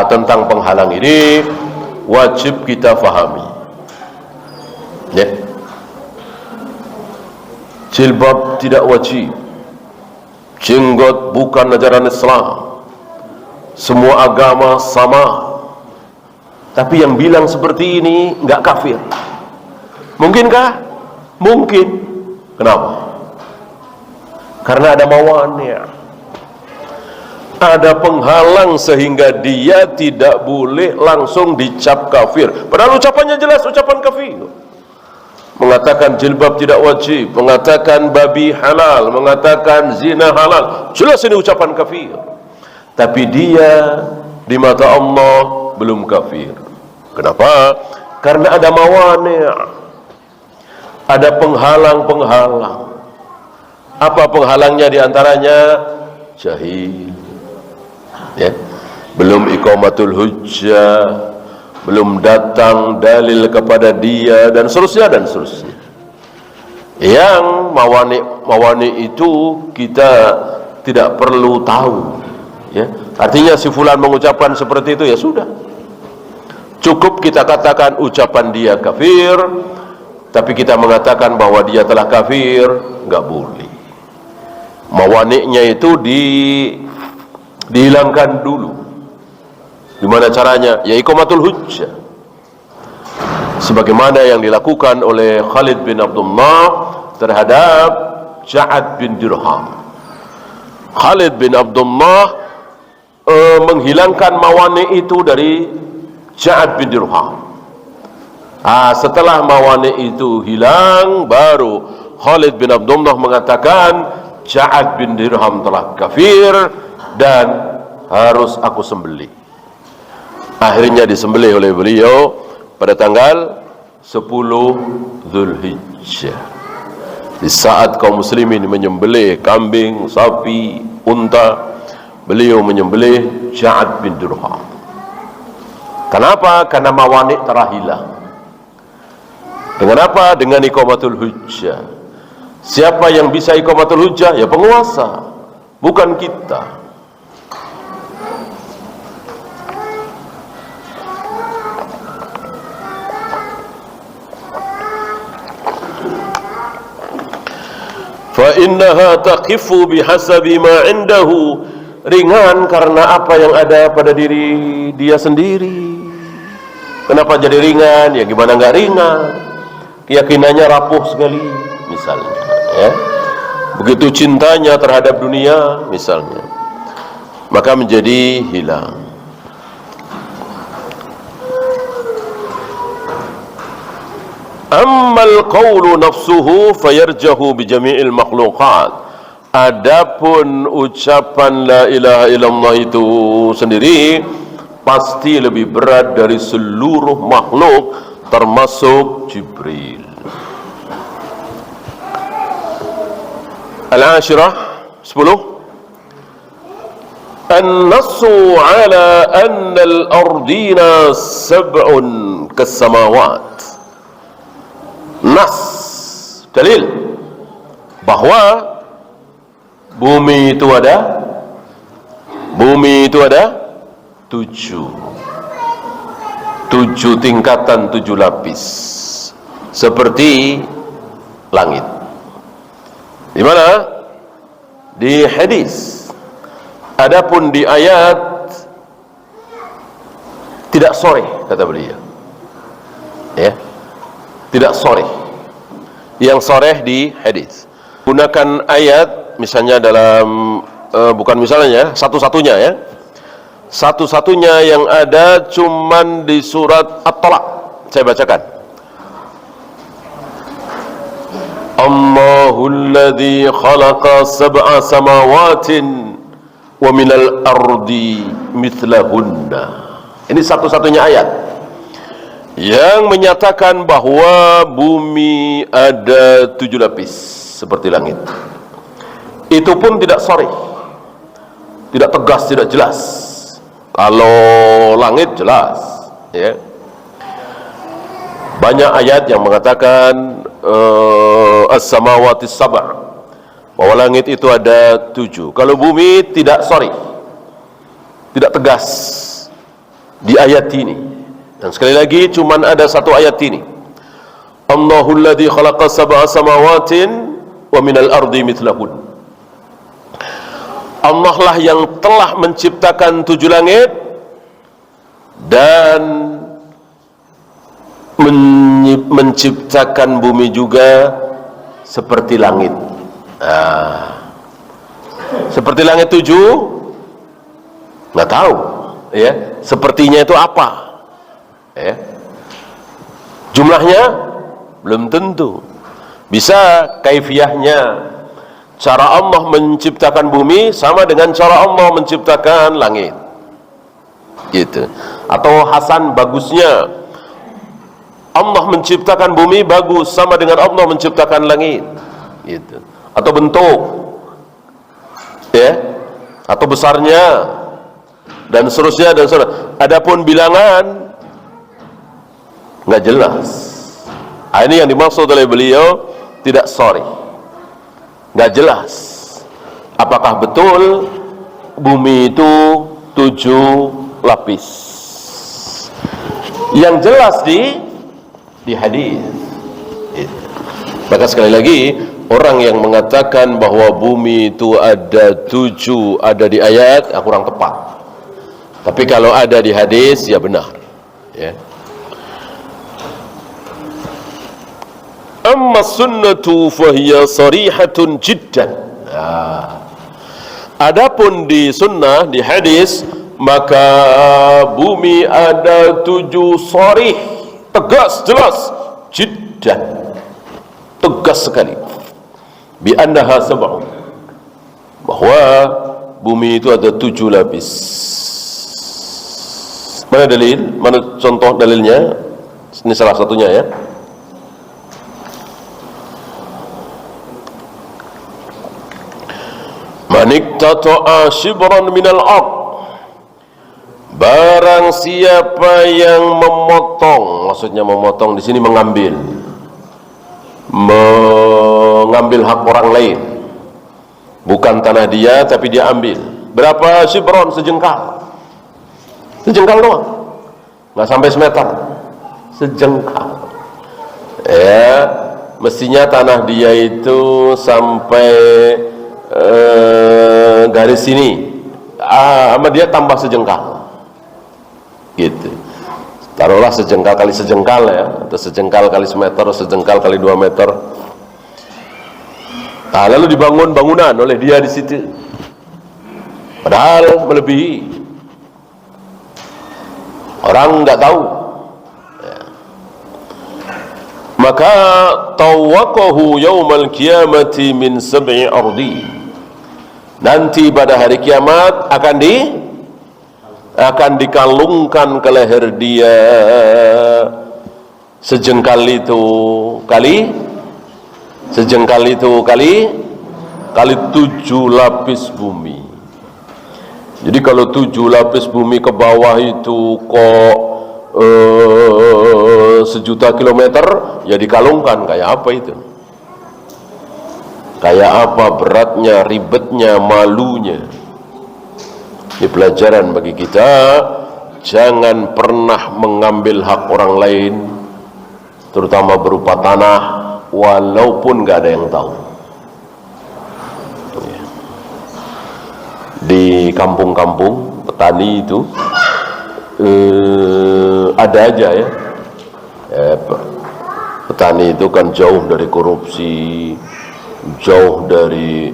Tentang penghalang ini wajib kita fahami. Ya. Jilbab tidak wajib. Jenggot bukan ajaran Islam. Semua agama sama. Tapi yang bilang seperti ini enggak kafir. Mungkinkah? Mungkin. Kenapa? Karena ada mawani'. Ada penghalang sehingga dia tidak boleh langsung dicap kafir. Padahal ucapannya jelas ucapan kafir. Mengatakan jilbab tidak wajib, mengatakan babi halal, mengatakan zina halal. Jelas ini ucapan kafir. Tapi dia di mata Allah belum kafir. Kenapa? Karena ada mawani'. Ada penghalang-penghalang. Apa penghalangnya diantaranya? Jahil. Ya, belum iqamatul hujjah, belum datang dalil kepada dia, dan seterusnya dan seterusnya. Yang mawani itu kita tidak perlu tahu. Ya, artinya si fulan mengucapkan seperti itu, ya sudah. Cukup kita katakan ucapan dia kafir, tapi kita mengatakan bahwa dia telah kafir, nggak boleh. Mawani'nya itu dihilangkan dulu. Gimana caranya? Ya iqamatul hujjah. Sebagaimana yang dilakukan oleh Khalid bin Abdullah terhadap Ja'ad bin Dirham. Khalid bin Abdullah menghilangkan mawani itu dari Ja'ad bin Dirham. Setelah mawani itu hilang, baru Khalid bin Abdullah mengatakan Ja'ad bin Dirham telah kafir dan harus aku sembelih. Akhirnya disembelih oleh beliau pada tanggal 10 Dzulhijjah. Di saat kaum muslimin menyembelih kambing, sapi, unta, beliau menyembelih Ja'ad bin Dirham. Kenapa? Karena mawani' telah hilang. Dengan apa? Dengan iqamatul hujjah. Siapa yang bisa iqamatul hujjah? Ya penguasa, bukan kita. Fa innaha taqifu bihasabi ma indahu, ringan karena apa yang ada pada diri dia sendiri. Kenapa jadi ringan? Ya gimana nggak ringan? Keyakinannya rapuh sekali misalnya, ya. Begitu cintanya terhadap dunia misalnya, maka menjadi hilang. Ammal qawlu nafsuhu fayarjahu bi jami'il makhluqat. Adapun ucapan la ilaha illallah itu sendiri pasti lebih berat dari seluruh makhluk termasuk Jibril. Al-Ashirah 10. An-nassu ala anna al-ardina sab'un kasamawat. Nas, dalil bahwa bumi itu ada 7 tingkatan, 7 lapis seperti langit. Di mana? Di hadis. Adapun di ayat tidak soreh, kata beliau. Ya, tidak soreh. Yang soreh di hadis. Gunakan ayat, misalnya dalam bukan misalnya, satu-satunya ya. Satu-satunya yang ada cuman di surat At-Talaq. Saya bacakan. Allahul ladzi khalaqa sab'a samawatin wa minal ardi mithlahunna. Ini satu-satunya ayat yang menyatakan bahwa bumi ada 7 lapis seperti langit. Itu pun tidak sharih, tidak tegas, tidak jelas. Kalau langit jelas, ya. Banyak ayat yang mengatakan as-samawati sab', bahwa langit itu ada 7. Kalau bumi tidak sharih, tidak tegas di ayat ini. Dan sekali lagi cuman ada satu ayat ini. Allahul ladzi khalaqa sab'a samawatin wa minal ardi mithlahun. Allah lah yang telah menciptakan 7 langit dan menciptakan bumi juga seperti langit. Seperti langit 7 nggak tahu, ya. Sepertinya itu apa? Ya. Jumlahnya belum tentu. Bisa kaifiyahnya, cara Allah menciptakan bumi sama dengan cara Allah menciptakan langit, gitu. Atau hasan bagusnya Allah menciptakan bumi bagus sama dengan Allah menciptakan langit, gitu. Atau bentuk, ya, atau besarnya, dan seterusnya dan seterusnya. Adapun bilangan nggak jelas. Ini yang dimaksud oleh beliau tidak sharih, nggak jelas. Apakah betul bumi itu 7 lapis? Yang jelas di hadis. Maka sekali lagi, orang yang mengatakan bahwa bumi itu ada 7 ada di ayat, kurang tepat. Tapi kalau ada di hadis, ya benar, ya. Amma sunnatu fahiya sarihatun jiddan. Adapun di sunnah, di hadis, maka bumi ada 7 sharih, tegas, jelas, jiddan, tegas sekali. Bi annaha sab'un, bahwa bumi itu ada 7 lapis. Mana dalil? Mana contoh dalilnya? Ini salah satunya, ya. Maniktata'a shibran minal ard, barang siapa yang memotong, maksudnya memotong di sini mengambil hak orang lain, bukan tanah dia tapi dia ambil. Berapa shibran? Sejengkal doang, nggak sampai semeter, sejengkal. Ya, mestinya tanah dia itu sampai garis sini, sama dia tambah sejengkal, gitu. Taruhlah sejengkal kali sejengkal, ya, atau sejengkal kali semeter, sejengkal kali 2 meter. Lalu dibangun bangunan oleh dia di situ, padahal melebihi, orang nggak tahu, ya. Maka tawaqahu yaumal qiyamati min sab'i ardi, nanti pada hari kiamat akan dikalungkan ke leher dia sejengkal itu kali 7 lapis bumi. Jadi kalau 7 lapis bumi ke bawah itu kok sejuta kilometer, ya dikalungkan. Kayak apa itu? Kayak apa beratnya, ribetnya, malunya. Ini pelajaran bagi kita. Jangan pernah mengambil hak orang lain, terutama berupa tanah, walaupun gak ada yang tahu. Di kampung-kampung petani itu ada aja ya. Petani itu kan jauh dari korupsi, jauh dari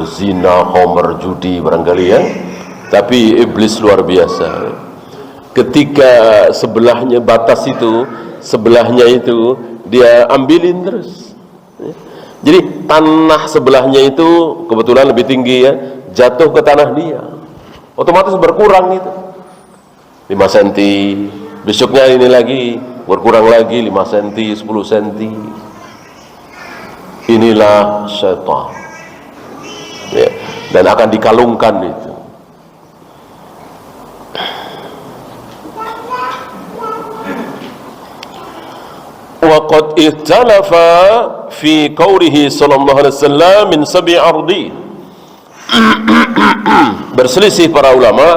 zina, homer, judi barangkali ya. Tapi iblis luar biasa. Ketika sebelahnya batas itu, sebelahnya itu dia ambilin terus. Jadi tanah sebelahnya itu kebetulan lebih tinggi ya, jatuh ke tanah dia, otomatis berkurang itu 5 cm. Besoknya ini lagi berkurang lagi 5 cm, 10 cm. Inilah syaitan ya, dan akan dikalungkan itu. Waqad ikhtalafa fi qawlihi sallallahu alaihi wasallam min sab'i ardi. Berselisih para ulama,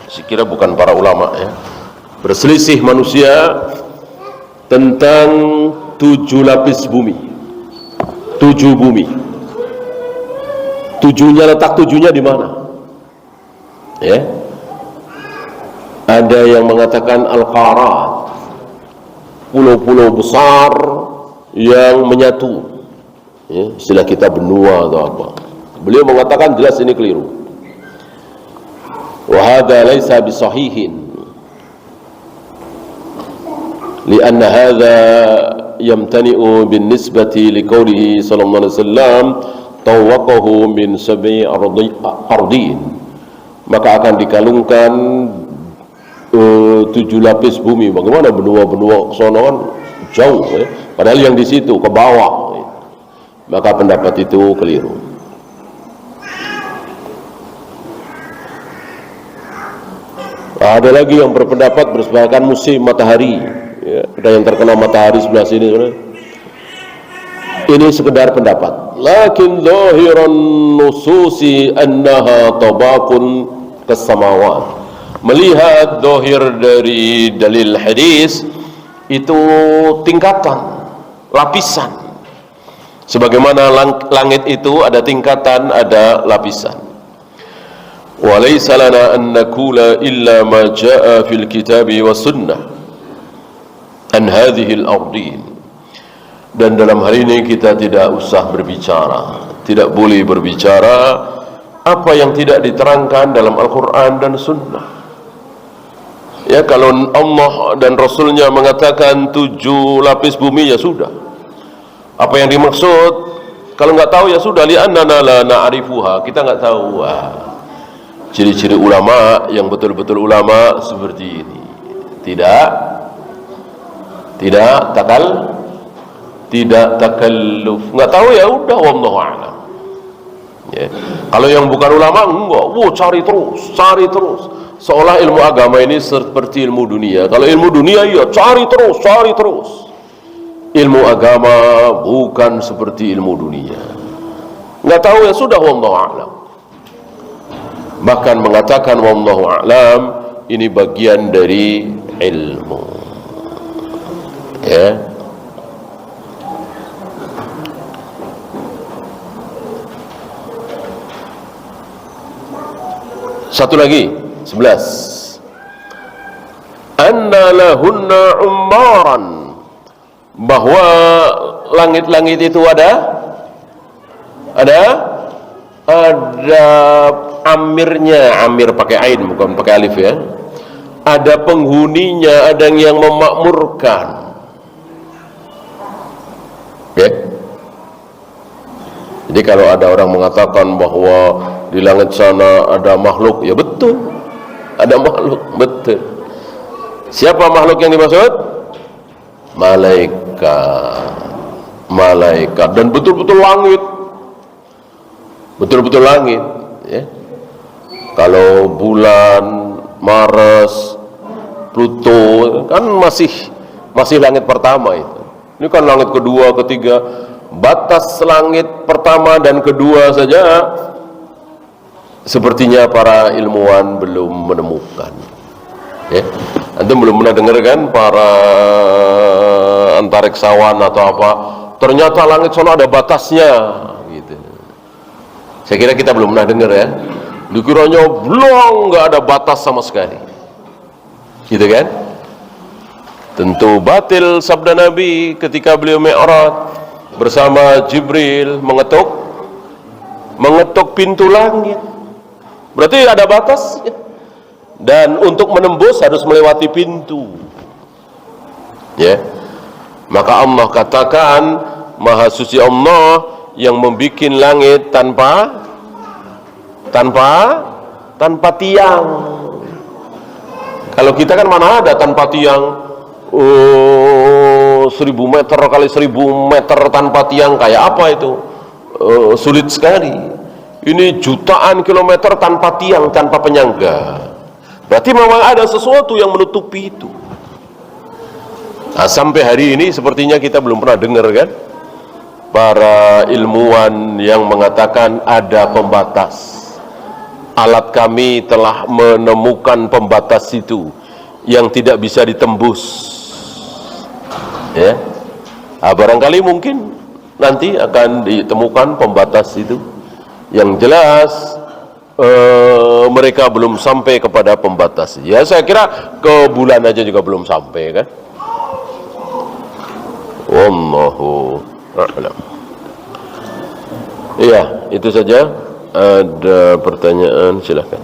sekira bukan para ulama ya. Berselisih manusia tentang 7 lapis bumi. 7 bumi. Letak tujuhnya di mana? Ya. Ada yang mengatakan al-qarat, pulau-pulau besar yang menyatu ya, istilah kita benua atau apa. Beliau mengatakan jelas ini keliru. Wa hadza laisa bisahihin lianna hadza yamtani'u binisbati liqaulihi sallallahu alaihi wasallam tawaqahu min sab'i ardin. Maka akan dikalungkan 7 lapis bumi. Bagaimana benua-benua sono kan jauh ya? Padahal yang di situ ke bawah ya. Maka pendapat itu keliru. Ada lagi yang berpendapat berdasarkan musim matahari ya. Ada yang terkena matahari sebelah sini sebenarnya. Ini sekedar pendapat. Lakin zahiran nususi annaha tabaqun kas-samawat. Melihat dohir dari dalil hadis itu tingkatan, lapisan. Sebagaimana langit itu ada tingkatan, ada lapisan. Wa laysa lana an naqula illa ma jaa fil kitabi was sunnah an hadhihi al-ardin. Dan dalam hari ini kita tidak usah berbicara, tidak boleh berbicara apa yang tidak diterangkan dalam Al-Quran dan Sunnah. Ya, kalau Allah dan Rasulnya mengatakan 7 lapis bumi, ya sudah. Apa yang dimaksud? Kalau nggak tahu ya sudah. Li'annana la na'rifuha, kita nggak tahu. Ciri-ciri ulama yang betul-betul ulama seperti ini. Tidak takalluf. Nggak tahu ya udah, wallahu a'lam. Ya. Kalau yang bukan ulama enggak, cari terus. Seolah ilmu agama ini seperti ilmu dunia. Kalau ilmu dunia ya cari terus. Ilmu agama bukan seperti ilmu dunia. Nggak tahu ya sudah, wallahu a'lam. Bahkan mengatakan wallahu a'lam ini bagian dari ilmu. Ya. Satu lagi 11. Anna lahunna ummaran, bahwa langit-langit itu ada amirnya, amir pakai ain bukan pakai alif ya. Ada penghuninya, ada yang memakmurkan. Ya. Jadi kalau ada orang mengatakan bahwa di langit sana ada makhluk, ya betul. Ada makhluk, betul. Siapa makhluk yang dimaksud? Malaikat. Dan betul-betul langit. Betul-betul langit, ya. Kalau bulan, Mars, Pluto kan masih masih langit pertama itu. Ini kan langit kedua, ketiga. Batas langit pertama dan kedua saja sepertinya para ilmuwan belum menemukan. Ya, antum belum pernah dengar kan para antariksawan atau apa? Ternyata langit sana ada batasnya, gitu. Saya kira kita belum pernah dengar ya. Dikiranya belum, nggak ada batas sama sekali, gitu kan? Tentu batil sabda Nabi ketika beliau Mi'raj bersama Jibril mengetuk pintu langit. Berarti ada batasnya. Dan untuk menembus harus melewati pintu. Ya. Maka Allah katakan, Maha Suci Allah yang membuat langit tanpa tiang. Kalau kita kan mana ada tanpa tiang? 1000 meter kali 1000 meter tanpa tiang, kayak apa itu? Sulit sekali. Ini jutaan kilometer tanpa tiang, tanpa penyangga. Berarti memang ada sesuatu yang menutupi itu. Nah, sampai hari ini sepertinya kita belum pernah dengar kan para ilmuwan yang mengatakan ada pembatas. Alat kami telah menemukan pembatas itu yang tidak bisa ditembus. Ya, barangkali mungkin nanti akan ditemukan pembatas itu. Yang jelas mereka belum sampai kepada pembatas. Ya, saya kira ke bulan aja juga belum sampai kan. Wallahu a'lam. Iya, itu saja. Ada pertanyaan, silakan.